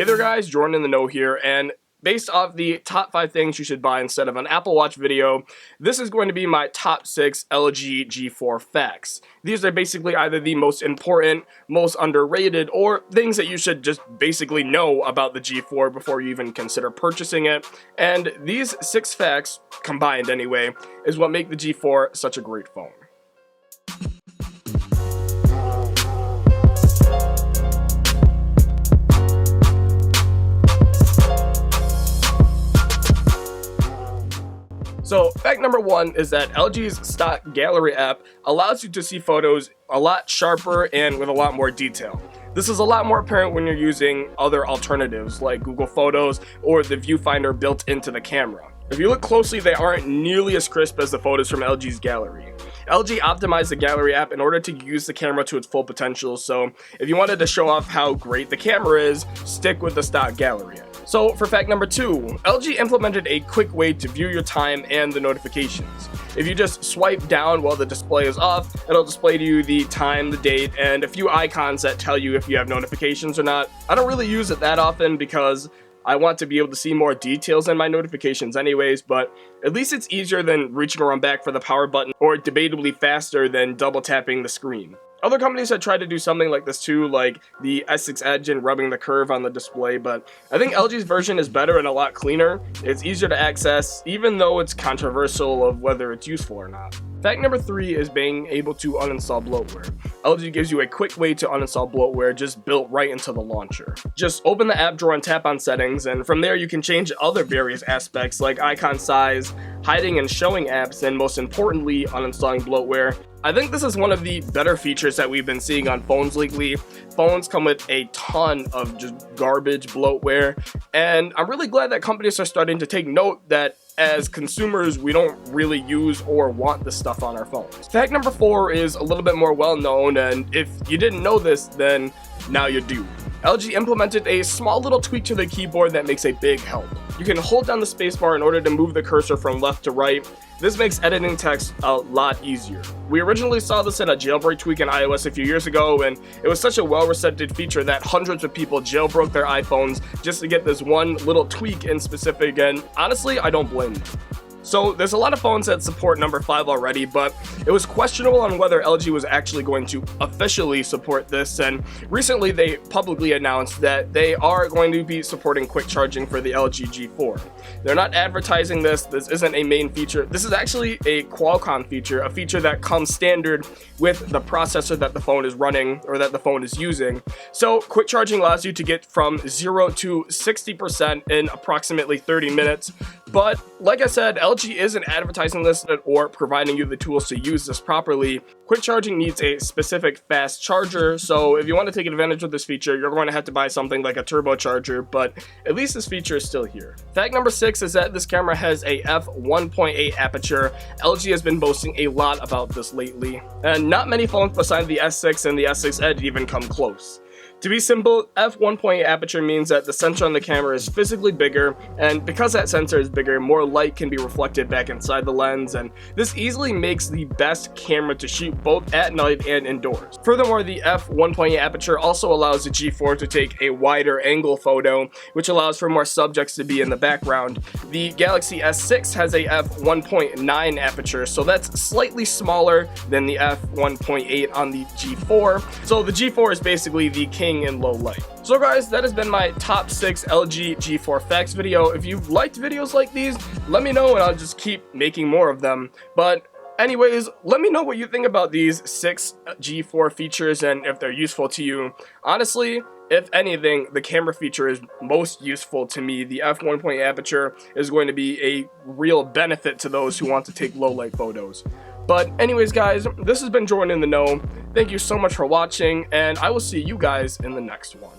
Hey there guys, Jordan in the know here, and based off the top 5 things you should buy instead of an Apple Watch video, this is going to be my top 6 LG G4 facts. These are basically either the most important, most underrated, or things that you should just basically know about the G4 before you even consider purchasing it. And these 6 facts, combined anyway, is what make the G4 such a great phone. So, fact number 1 is that LG's stock gallery app allows you to see photos a lot sharper and with a lot more detail. This is a lot more apparent when you're using other alternatives like Google Photos or the viewfinder built into the camera. If you look closely, they aren't nearly as crisp as the photos from LG's gallery. LG optimized the gallery app in order to use the camera to its full potential, so if you wanted to show off how great the camera is, stick with the stock gallery app. So for fact number 2, LG implemented a quick way to view your time and the notifications. If you just swipe down while the display is off, it'll display to you the time, the date, and a few icons that tell you if you have notifications or not. I don't really use it that often because I want to be able to see more details in my notifications anyways, but at least it's easier than reaching around back for the power button, or debatably faster than double tapping the screen. Other companies have tried to do something like this too, like the S6 Edge and rubbing the curve on the display, but I think LG's version is better and a lot cleaner. It's easier to access, even though it's controversial of whether it's useful or not. Fact number 3 is being able to uninstall bloatware. LG gives you a quick way to uninstall bloatware just built right into the launcher. Just open the app drawer and tap on settings, and from there you can change other various aspects like icon size, hiding and showing apps, and most importantly, uninstalling bloatware. I think this is one of the better features that we've been seeing on phones lately. Phones come with a ton of just garbage bloatware, and I'm really glad that companies are starting to take note that as consumers, we don't really use or want this stuff on our phones. Fact number 4 is a little bit more well known, and if you didn't know this, then now you do. LG implemented a small little tweak to the keyboard that makes a big help. You can hold down the spacebar in order to move the cursor from left to right. This makes editing text a lot easier. We originally saw this in a jailbreak tweak in iOS a few years ago, and it was such a well-received feature that hundreds of people jailbroke their iPhones just to get this one little tweak in specific, and honestly, I don't blame them. So there's a lot of phones that support number 5 already, but it was questionable on whether LG was actually going to officially support this, and recently they publicly announced that they are going to be supporting quick charging for the LG G4. They're not advertising this isn't a main feature. This is actually a Qualcomm feature, a feature that comes standard with the processor that the phone is running or that the phone is using. So quick charging allows you to get from 0 to 60% in approximately 30 minutes. But like I said, LG isn't advertising this or providing you the tools to use this properly. Quick charging needs a specific fast charger, so if you want to take advantage of this feature, you're going to have to buy something like a turbocharger, but at least this feature is still here. Fact number 6 is that this camera has a f1.8 aperture. LG has been boasting a lot about this lately, and not many phones besides the S6 and the S6 Edge even come close. To be simple, f1.8 aperture means that the sensor on the camera is physically bigger, and because that sensor is bigger, more light can be reflected back inside the lens, and this easily makes the best camera to shoot both at night and indoors. Furthermore, the f1.8 aperture also allows the G4 to take a wider angle photo, which allows for more subjects to be in the background. The Galaxy S6 has a f1.9 aperture, so that's slightly smaller than the f1.8 on the G4, so the G4 is basically the king in low light. So guys, that has been my top 6 LG G4 facts video. If you've liked videos like these, let me know and I'll just keep making more of them. But anyways, let me know what you think about these 6 G4 features and if they're useful to you. Honestly, if anything, the camera feature is most useful to me. The f1.8 aperture is going to be a real benefit to those who want to take low light photos. But anyways guys, this has been Jordan in the Know. Thank you so much for watching, and I will see you guys in the next one.